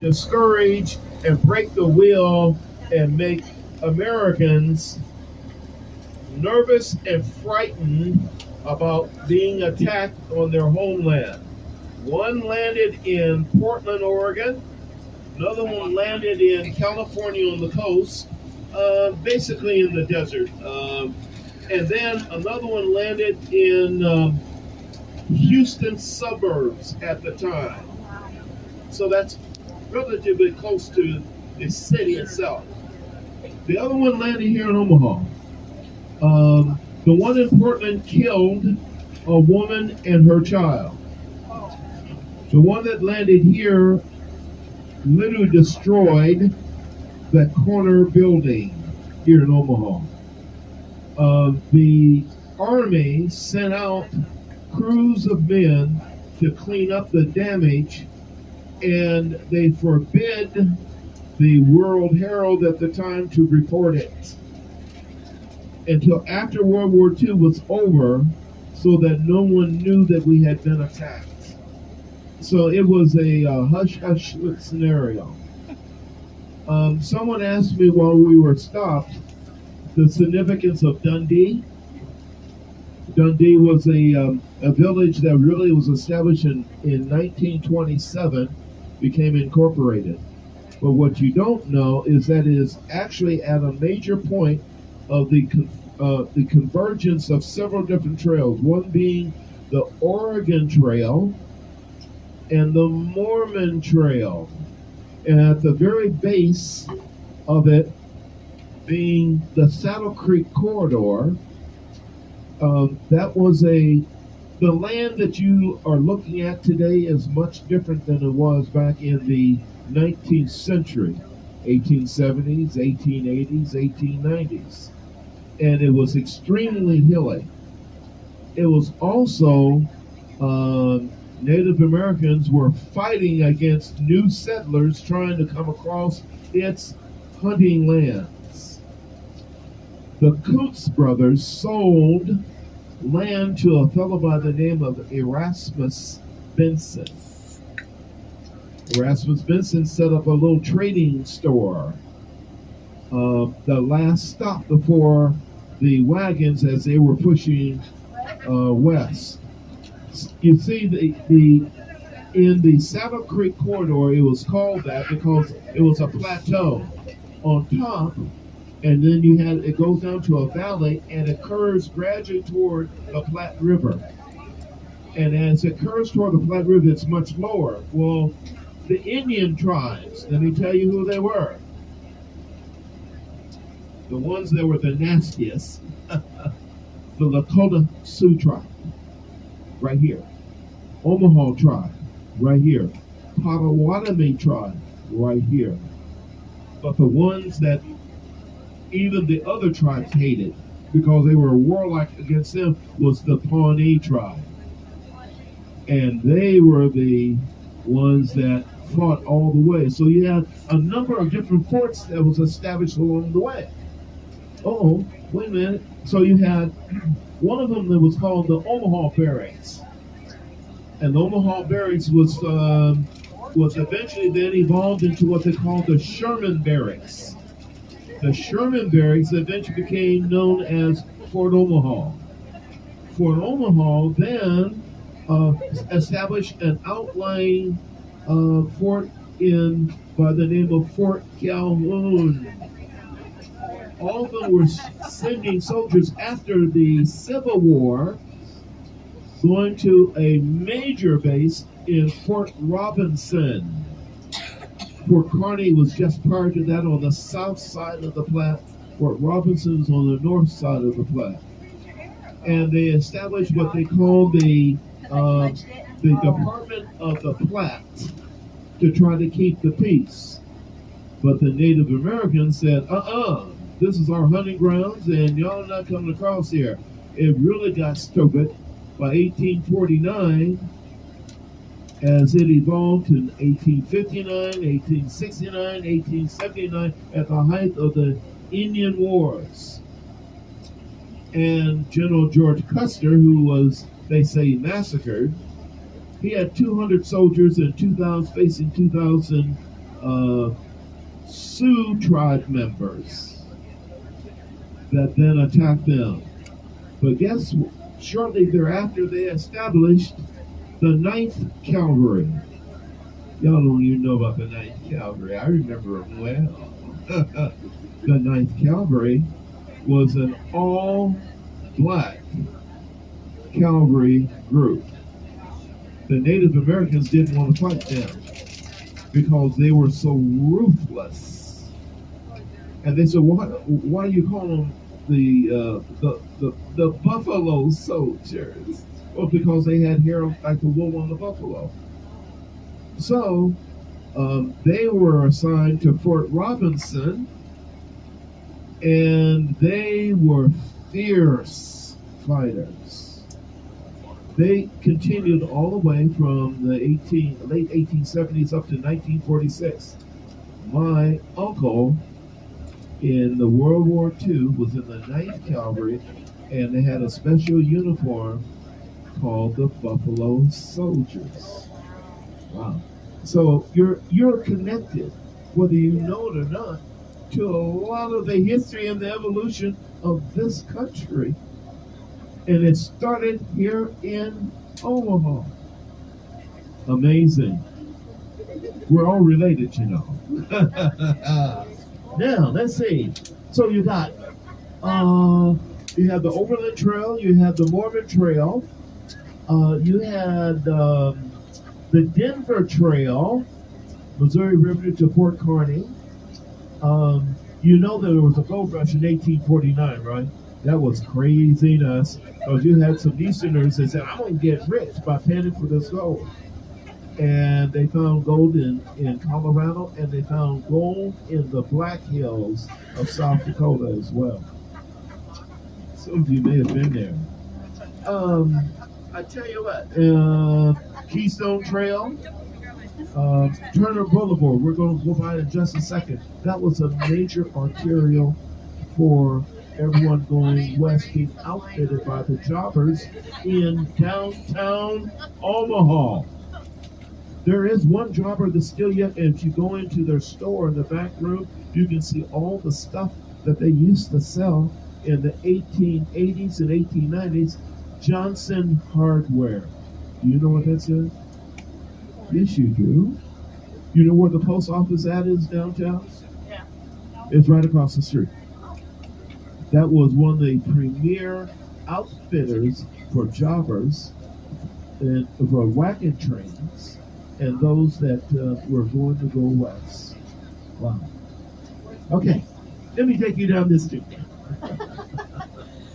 discourage and break the will and make Americans nervous and frightened about being attacked on their homeland. One landed in Portland, Oregon. Another one landed in California on the coast, basically in the desert. And then another one landed in Houston suburbs at the time. So that's relatively close to the city itself. The other one landed here in Omaha. The one in Portland killed a woman and her child. The one that landed here literally destroyed that corner building here in Omaha. The Army sent out crews of men to clean up the damage, and they forbid the World Herald at the time to report it until after World War II was over, so that no one knew that we had been attacked. So it was a hush-hush scenario. Someone asked me while we were stopped the significance of Dundee. Dundee was a village that really was established in 1927, became incorporated. But what you don't know is that it is actually at a major point of the convergence of several different trails, one being the Oregon Trail and the Mormon Trail. And at the very base of it being the Saddle Creek Corridor, that was the land that you are looking at today is much different than it was back in the 19th century, 1870s, 1880s, 1890s. And it was extremely hilly. It was also Native Americans were fighting against new settlers trying to come across its hunting lands. The Coots brothers sold land to a fellow by the name of Erasmus Benson. Erasmus Benson set up a little trading store. The last stop before the wagons as they were pushing west. You see, in the Saddle Creek Corridor, it was called that because it was a plateau on top, and then it goes down to a valley and it curves gradually toward the Platte River. And as it curves toward the Platte River, it's much lower. Well, the Indian tribes, let me tell you who they were. The ones that were the nastiest, the Lakota Sioux tribe, right here. Omaha tribe, right here. Potawatomi tribe, right here. But the ones that even the other tribes hated because they were warlike against them was the Pawnee tribe. And they were the ones that fought all the way. So you had a number of different forts that was established along the way. Oh, wait a minute. So you had one of them that was called the Omaha Barracks. And the Omaha Barracks was eventually then evolved into what they called the Sherman Barracks. The Sherman Barracks eventually became known as Fort Omaha. Fort Omaha then established an outlying fort by the name of Fort Calhoun. All of them were sending soldiers after the Civil War, going to a major base in Fort Robinson. Fort Kearny was just prior to that on the south side of the Platte. Fort Robinson is on the north side of the Platte. And they established what they called the Department of the Platte to try to keep the peace. But the Native Americans said, this is our hunting grounds and y'all not coming across here. It really got stupid by 1849 as it evolved in 1859, 1869, 1879 at the height of the Indian Wars. And General George Custer, who was, they say, massacred, he had 200 soldiers and facing 2,000 uh, Sioux tribe members that then attacked them. But shortly thereafter, they established the Ninth Cavalry. Y'all don't even know about the Ninth Cavalry. I remember them well. The Ninth Cavalry was an all-black cavalry group. The Native Americans didn't want to fight them because they were so ruthless. And they said, why do you call them the Buffalo Soldiers? Well, because they had hair like the wool on the buffalo. So they were assigned to Fort Robinson, and they were fierce fighters. They continued all the way from the late 1870s up to 1946. My uncle in the World War II was in the 9th Cavalry, and they had a special uniform called the Buffalo Soldiers. Wow. So you're connected, whether you know it or not, to a lot of the history and the evolution of this country. And it started here in Omaha. Amazing. We're all related, you know. Now, let's see. So you got, you have the Overland Trail, you have the Mormon Trail, you had the Denver Trail, Missouri River to Fort Kearney. You know that there was a gold rush in 1849, right? That was craziness, because you had some Easterners that said, I'm going to get rich by panning for this gold. And they found gold in Colorado, and they found gold in the Black Hills of South Dakota as well. Some of you may have been there. I tell you what, Keystone Trail, Turner Boulevard, we're going to go by in just a second. That was a major arterial for everyone going west, being outfitted by the jobbers in downtown Omaha. There is one jobber that's still yet, and if you go into their store in the back room, you can see all the stuff that they used to sell in the 1880s and 1890s. Johnson Hardware. Do you know what that is? Yes, you do. You know where the post office is downtown? Yeah. It's right across the street. That was one of the premier outfitters for jobbers and for wagon trains and those that were going to go west. Wow. Okay, let me take you down this street.